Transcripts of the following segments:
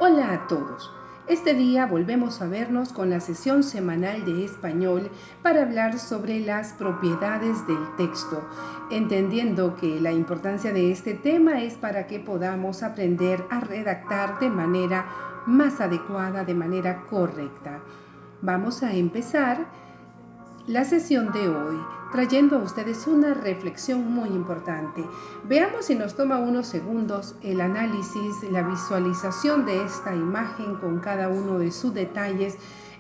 Hola a todos. Este día volvemos a vernos con la sesión semanal de español para hablar sobre las propiedades del texto, entendiendo que la importancia de este tema es para que podamos aprender a redactar de manera más adecuada, de manera correcta. Vamos a empezar la sesión de hoy trayendo a ustedes una reflexión muy importante. Veamos si nos toma unos segundos el análisis, la visualización de esta imagen con cada uno de sus detalles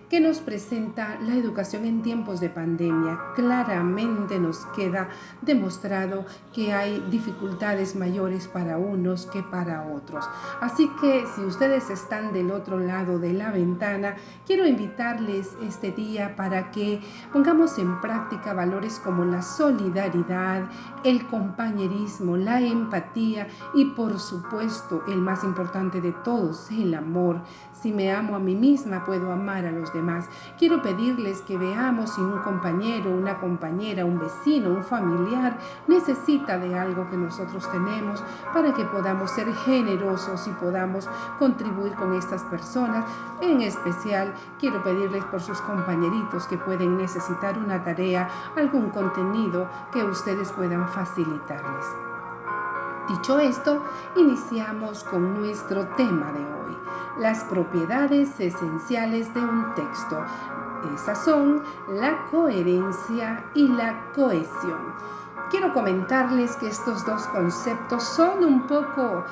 que nos presenta la educación en tiempos de pandemia. Claramente nos queda demostrado que hay dificultades mayores para unos que para otros. Así que si ustedes están del otro lado de la ventana, quiero invitarles este día para que pongamos en práctica valores como la solidaridad, el compañerismo, la empatía y por supuesto el más importante de todos, el amor. Si me amo a mí misma, puedo amar a los demás. Quiero pedirles que veamos si un compañero, una compañera, un vecino, un familiar necesita de algo que nosotros tenemos para que podamos ser generosos y podamos contribuir con estas personas. En especial, quiero pedirles por sus compañeritos que pueden necesitar una tarea, algún contenido que ustedes puedan facilitarles. Dicho esto, iniciamos con nuestro tema de hoy, las propiedades esenciales de un texto. Esas son la coherencia y la cohesión. Quiero comentarles que estos dos conceptos son un poco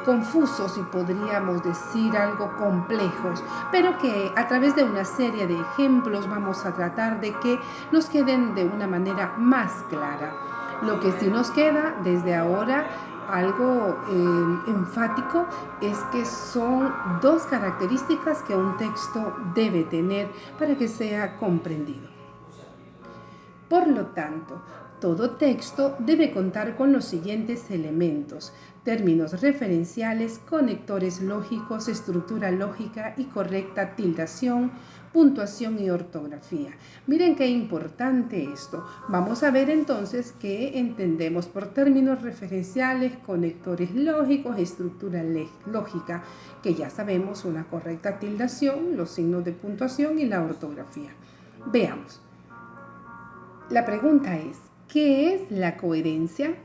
confusos y podríamos decir algo complejos, pero que a través de una serie de ejemplos vamos a tratar de que nos queden de una manera más clara. Lo que sí nos queda desde ahora algo enfático es que son dos características que un texto debe tener para que sea comprendido. Por lo tanto, todo texto debe contar con los siguientes elementos: términos referenciales, conectores lógicos, estructura lógica y correcta tildación, puntuación y ortografía. Miren qué importante esto. Vamos a ver entonces qué entendemos por términos referenciales, conectores lógicos, estructura lógica, que ya sabemos, una correcta tildación, los signos de puntuación y la ortografía. Veamos. La pregunta es, ¿qué es la coherencia?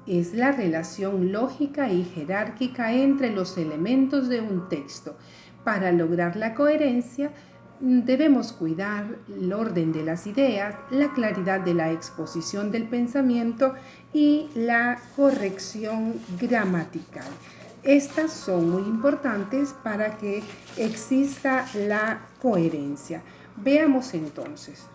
Es la relación lógica y jerárquica entre los elementos de un texto. Para lograr la coherencia, debemos cuidar el orden de las ideas, la claridad de la exposición del pensamiento y la corrección gramatical. Estas son muy importantes para que exista la coherencia. Veamos entonces.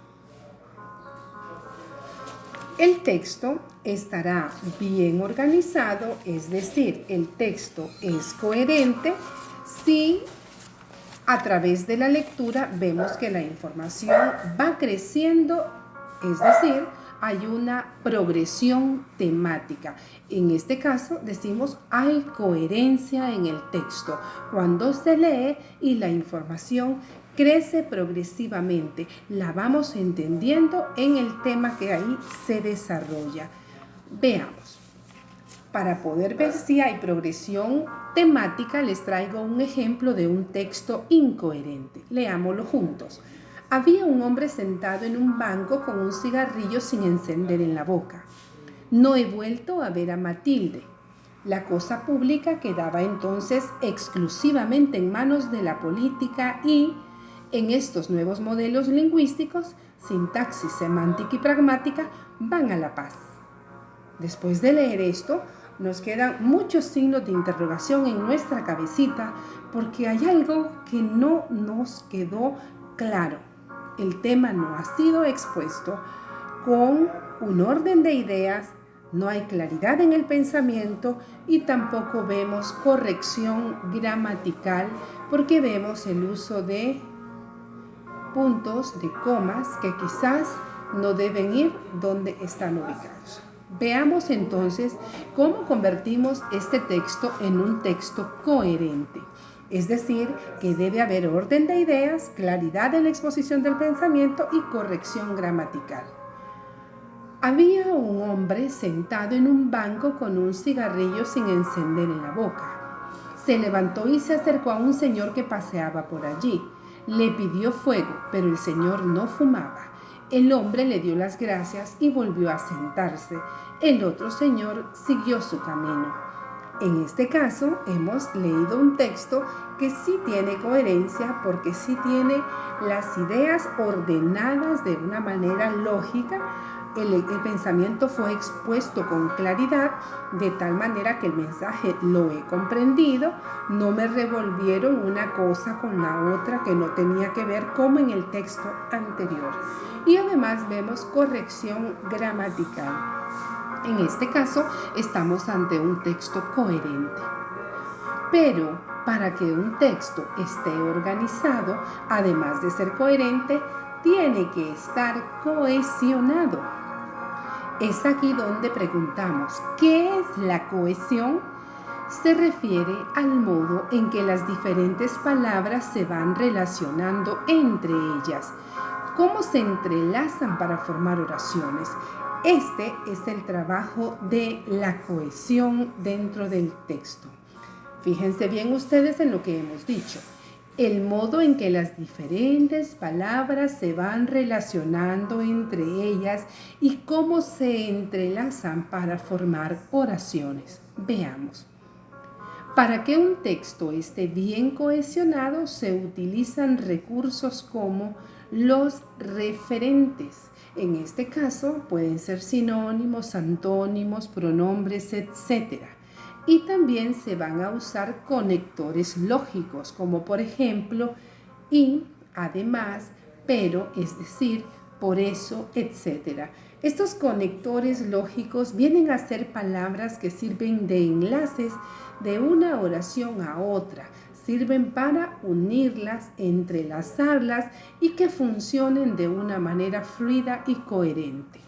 El texto estará bien organizado, es decir, el texto es coherente si a través de la lectura vemos que la información va creciendo, es decir, hay una progresión temática. En este caso decimos hay coherencia en el texto cuando se lee y la información crece progresivamente. La vamos entendiendo en el tema que ahí se desarrolla. Veamos. Para poder ver si hay progresión temática, les traigo un ejemplo de un texto incoherente. Leámoslo juntos. Había un hombre sentado en un banco con un cigarrillo sin encender en la boca. No he vuelto a ver a Matilde. La cosa pública quedaba entonces exclusivamente en manos de la política y, en estos nuevos modelos lingüísticos, sintaxis semántica y pragmática van a la paz. Después de leer esto, nos quedan muchos signos de interrogación en nuestra cabecita porque hay algo que no nos quedó claro. El tema no ha sido expuesto con un orden de ideas, no hay claridad en el pensamiento y tampoco vemos corrección gramatical porque vemos el uso de puntos, de comas que quizás no deben ir donde están ubicados. Veamos entonces cómo convertimos este texto en un texto coherente. Es decir, que debe haber orden de ideas, claridad en la exposición del pensamiento y corrección gramatical. Había un hombre sentado en un banco con un cigarrillo sin encender en la boca. Se levantó y se acercó a un señor que paseaba por allí. Le pidió fuego, pero el señor no fumaba. El hombre le dio las gracias y volvió a sentarse. El otro señor siguió su camino. En este caso, hemos leído un texto que sí tiene coherencia porque sí tiene las ideas ordenadas de una manera lógica. El pensamiento fue expuesto con claridad, de tal manera que el mensaje lo he comprendido. No me revolvieron una cosa con la otra que no tenía que ver, como en el texto anterior. Y además vemos corrección gramatical. En este caso, estamos ante un texto coherente. Pero para que un texto esté organizado, además de ser coherente, tiene que estar cohesionado. Es aquí donde preguntamos, ¿qué es la cohesión? Se refiere al modo en que las diferentes palabras se van relacionando entre ellas, cómo se entrelazan para formar oraciones. Este es el trabajo de la cohesión dentro del texto. Fíjense bien ustedes en lo que hemos dicho. El modo en que las diferentes palabras se van relacionando entre ellas y cómo se entrelazan para formar oraciones. Veamos. Para que un texto esté bien cohesionado, se utilizan recursos como los referentes. En este caso pueden ser sinónimos, antónimos, pronombres, etc. Y también se van a usar conectores lógicos, como por ejemplo y, además, pero, es decir, por eso, etc. Estos conectores lógicos vienen a ser palabras que sirven de enlaces de una oración a otra. Sirven para unirlas, entrelazarlas y que funcionen de una manera fluida y coherente.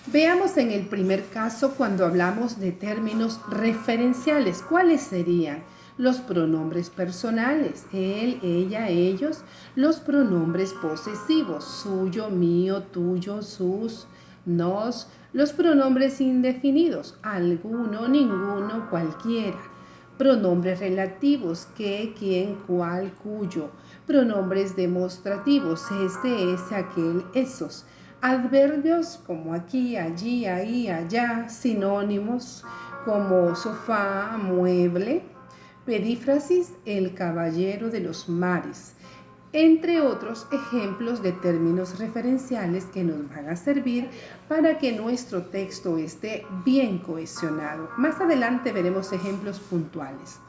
Veamos en el primer caso cuando hablamos de términos referenciales. ¿Cuáles serían? Los pronombres personales, él, ella, ellos. Los pronombres posesivos, suyo, mío, tuyo, sus, nos. Los pronombres indefinidos, alguno, ninguno, cualquiera. Pronombres relativos, qué, quién, cuál, cuyo. Pronombres demostrativos, este, ese, aquel, esos. Adverbios como aquí, allí, ahí, allá. Sinónimos como sofá, mueble. Perífrasis, el caballero de los mares. Entre otros ejemplos de términos referenciales que nos van a servir para que nuestro texto esté bien cohesionado. Más adelante veremos ejemplos puntuales.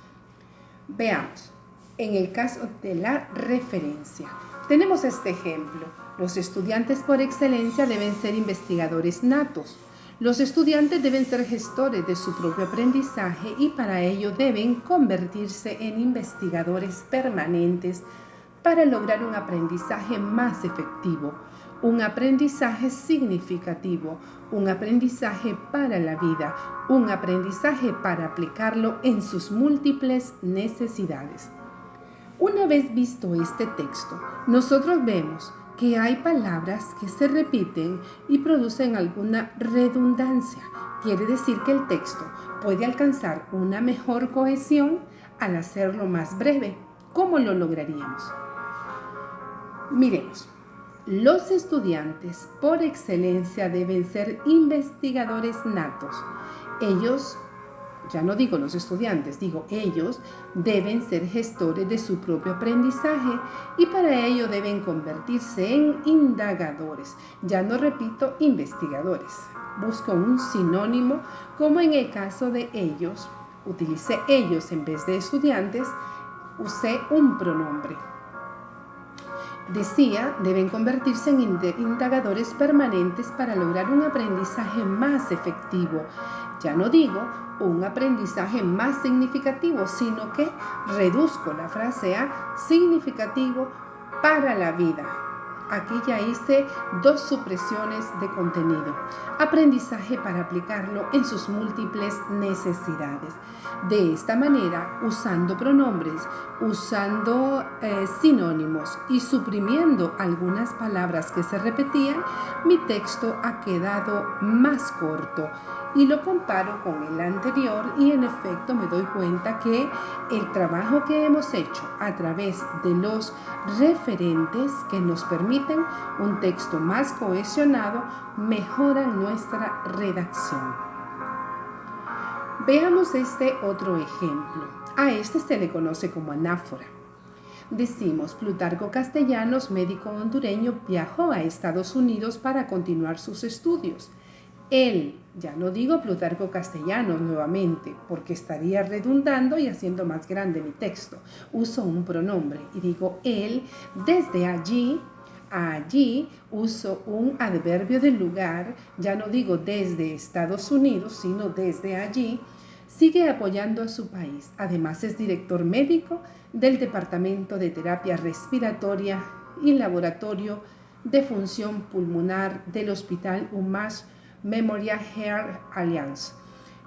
Veamos, en el caso de la referencia, tenemos este ejemplo. Los estudiantes por excelencia deben ser investigadores natos. Los estudiantes deben ser gestores de su propio aprendizaje y para ello deben convertirse en investigadores permanentes para lograr un aprendizaje más efectivo, un aprendizaje significativo, un aprendizaje para la vida, un aprendizaje para aplicarlo en sus múltiples necesidades. Una vez visto este texto, nosotros vemos que hay palabras que se repiten y producen alguna redundancia. Quiere decir que el texto puede alcanzar una mejor cohesión al hacerlo más breve. ¿Cómo lo lograríamos? Miremos, los estudiantes por excelencia deben ser investigadores natos. Ellos, ya no digo los estudiantes, digo ellos, deben ser gestores de su propio aprendizaje y para ello deben convertirse en indagadores. Ya no repito investigadores. Busco un sinónimo, como en el caso de ellos. Utilicé ellos en vez de estudiantes, usé un pronombre. Decía, deben convertirse en indagadores permanentes para lograr un aprendizaje más efectivo. Ya no digo un aprendizaje más significativo, sino que reduzco la frase a significativo para la vida. Aquí ya hice dos supresiones de contenido. Aprendizaje para aplicarlo en sus múltiples necesidades. De esta manera, usando pronombres, usando sinónimos y suprimiendo algunas palabras que se repetían, mi texto ha quedado más corto y lo comparo con el anterior y en efecto me doy cuenta que el trabajo que hemos hecho a través de los referentes que nos permiten un texto más cohesionado mejoran nuestra redacción. Veamos este otro ejemplo. A este se le conoce como anáfora. Decimos, Plutarco Castellanos, médico hondureño, viajó a Estados Unidos para continuar sus estudios. Él, ya no digo Plutarco Castellanos nuevamente, porque estaría redundando y haciendo más grande mi texto. Uso un pronombre y digo él, desde allí, allí uso un adverbio del lugar, ya no digo desde Estados Unidos, sino desde allí. Sigue apoyando a su país. Además es director médico del Departamento de Terapia Respiratoria y Laboratorio de Función Pulmonar del Hospital UMass Memorial Health Alliance.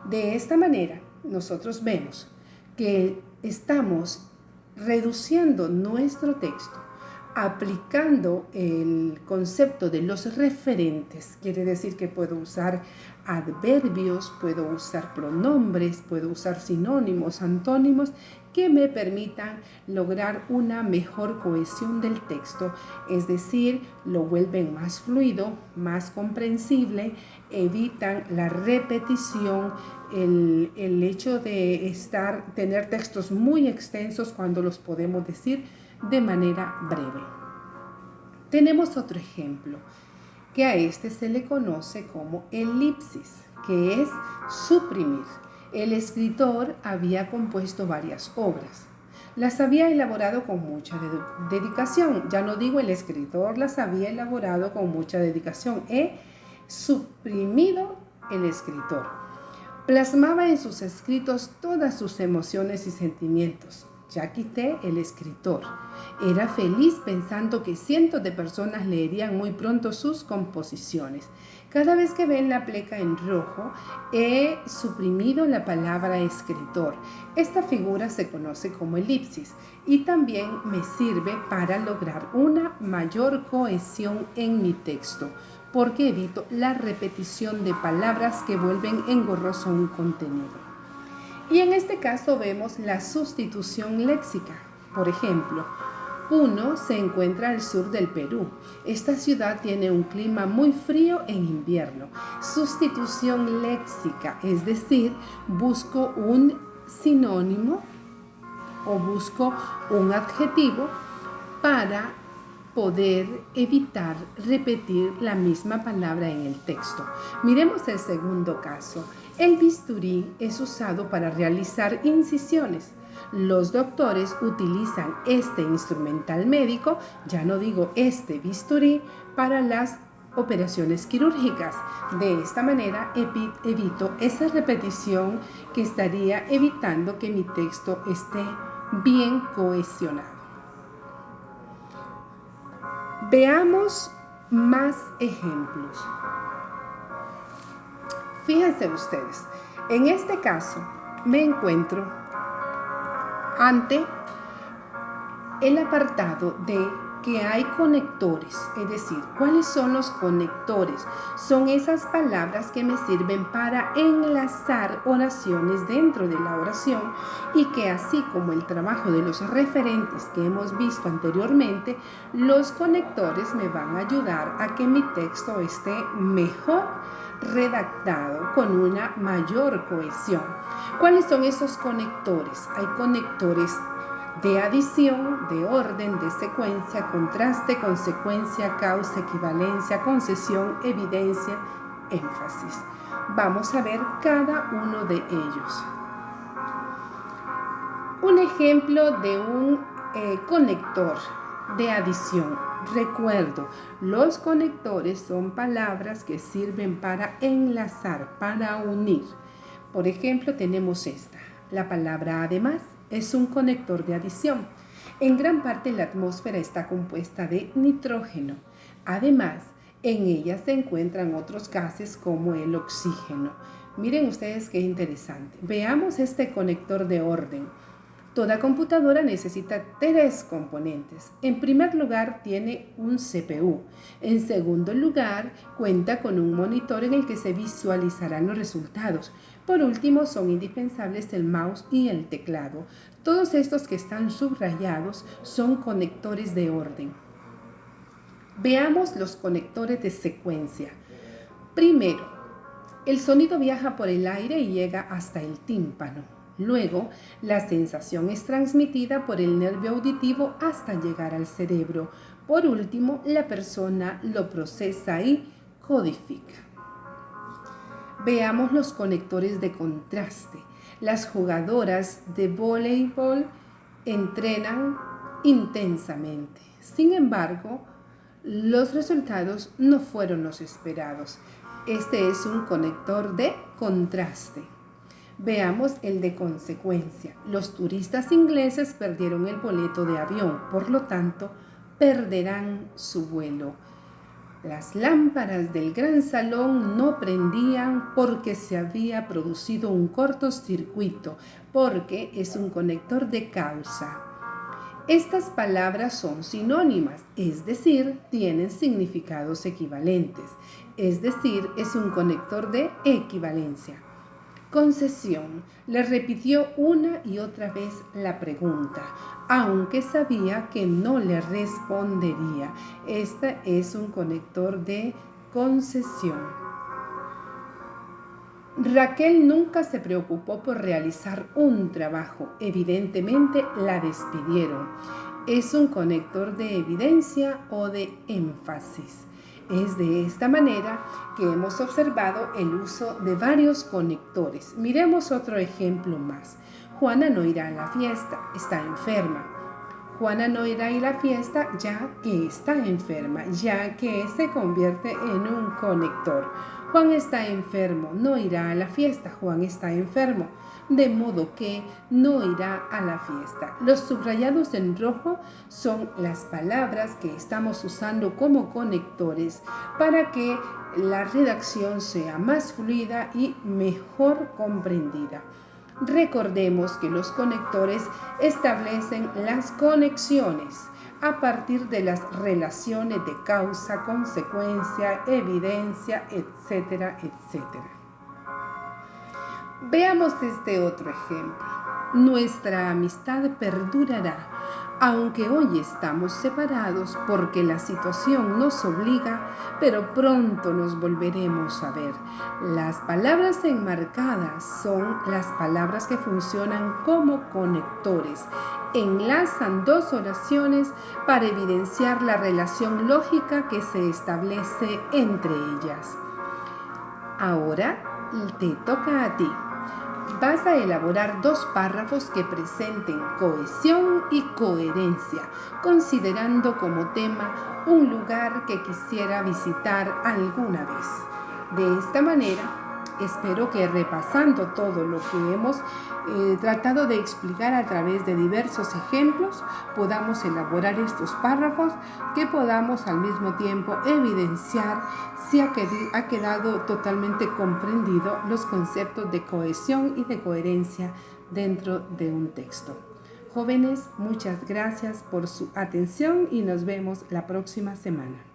De esta manera, nosotros vemos que estamos reduciendo nuestro texto, aplicando el concepto de los referentes. Quiere decir que puedo usar adverbios, puedo usar pronombres, puedo usar sinónimos, antónimos que me permitan lograr una mejor cohesión del texto, es decir, lo vuelven más fluido, más comprensible, evitan la repetición, el hecho de tener textos muy extensos cuando los podemos decir de manera breve. Tenemos otro ejemplo, que a este se le conoce como elipsis, que es suprimir. El escritor había compuesto varias obras. Las había elaborado con mucha dedicación. Ya no digo el escritor las había elaborado con mucha dedicación. He suprimido el escritor. Plasmaba en sus escritos todas sus emociones y sentimientos. Ya quité el escritor. Era feliz pensando que cientos de personas leerían muy pronto sus composiciones. Cada vez que ven la pleca en rojo, he suprimido la palabra escritor. Esta figura se conoce como elipsis y también me sirve para lograr una mayor cohesión en mi texto, porque evito la repetición de palabras que vuelven engorroso un contenido. Y en este caso vemos la sustitución léxica. Por ejemplo, Puno se encuentra al sur del Perú. Esta ciudad tiene un clima muy frío en invierno. Sustitución léxica, es decir, busco un sinónimo o busco un adjetivo para poder evitar repetir la misma palabra en el texto. Miremos el segundo caso. El bisturí es usado para realizar incisiones. Los doctores utilizan este instrumental médico, ya no digo este bisturí, para las operaciones quirúrgicas. De esta manera evito esa repetición que estaría evitando que mi texto esté bien cohesionado. Veamos más ejemplos. Fíjense ustedes, en este caso me encuentro ante el apartado de que hay conectores, es decir, ¿cuáles son los conectores? Son esas palabras que me sirven para enlazar oraciones dentro de la oración y que así como el trabajo de los referentes que hemos visto anteriormente, los conectores me van a ayudar a que mi texto esté mejor redactado con una mayor cohesión. ¿Cuáles son esos conectores? Hay conectores de adición, de orden, de secuencia, contraste, consecuencia, causa, equivalencia, concesión, evidencia, énfasis. Vamos a ver cada uno de ellos. Un ejemplo de un conector de adición. Recuerdo, los conectores son palabras que sirven para enlazar, para unir. Por ejemplo, tenemos esta. La palabra además es un conector de adición. En gran parte la atmósfera está compuesta de nitrógeno. Además, en ella se encuentran otros gases como el oxígeno. Miren ustedes qué interesante. Veamos este conector de orden. Toda computadora necesita tres componentes. En primer lugar, tiene un CPU. En segundo lugar, cuenta con un monitor en el que se visualizarán los resultados. Por último, son indispensables el mouse y el teclado. Todos estos que están subrayados son conectores de orden. Veamos los conectores de secuencia. Primero, el sonido viaja por el aire y llega hasta el tímpano. Luego, la sensación es transmitida por el nervio auditivo hasta llegar al cerebro. Por último, la persona lo procesa y codifica. Veamos los conectores de contraste. Las jugadoras de voleibol entrenan intensamente. Sin embargo, los resultados no fueron los esperados. Este es un conector de contraste. Veamos el de consecuencia. Los turistas ingleses perdieron el boleto de avión, por lo tanto, perderán su vuelo. Las lámparas del gran salón no prendían porque se había producido un cortocircuito, porque es un conector de causa. Estas palabras son sinónimas, es decir, tienen significados equivalentes, es decir, es un conector de equivalencia. Concesión. Le repitió una y otra vez la pregunta, aunque sabía que no le respondería. Este es un conector de concesión. Raquel nunca se preocupó por realizar un trabajo. Evidentemente la despidieron. Es un conector de evidencia o de énfasis. Es de esta manera que hemos observado el uso de varios conectores. Miremos otro ejemplo más. Juana no irá a la fiesta, está enferma. Juana no irá a la fiesta ya que está enferma, ya que se convierte en un conector. Juan está enfermo, no irá a la fiesta, Juan está enfermo. De modo que no irá a la fiesta. Los subrayados en rojo son las palabras que estamos usando como conectores para que la redacción sea más fluida y mejor comprendida. Recordemos que los conectores establecen las conexiones a partir de las relaciones de causa, consecuencia, evidencia, etcétera, etcétera. Veamos este otro ejemplo. Nuestra amistad perdurará, aunque hoy estamos separados porque la situación nos obliga, pero pronto nos volveremos a ver. Las palabras enmarcadas son las palabras que funcionan como conectores. Enlazan dos oraciones para evidenciar la relación lógica que se establece entre ellas. Ahora te toca a ti. Vas a elaborar dos párrafos que presenten cohesión y coherencia, considerando como tema un lugar que quisiera visitar alguna vez. De esta manera, espero que repasando todo lo que hemos tratado de explicar a través de diversos ejemplos, podamos elaborar estos párrafos que podamos al mismo tiempo evidenciar si ha quedado totalmente comprendido los conceptos de cohesión y de coherencia dentro de un texto. Jóvenes, muchas gracias por su atención y nos vemos la próxima semana.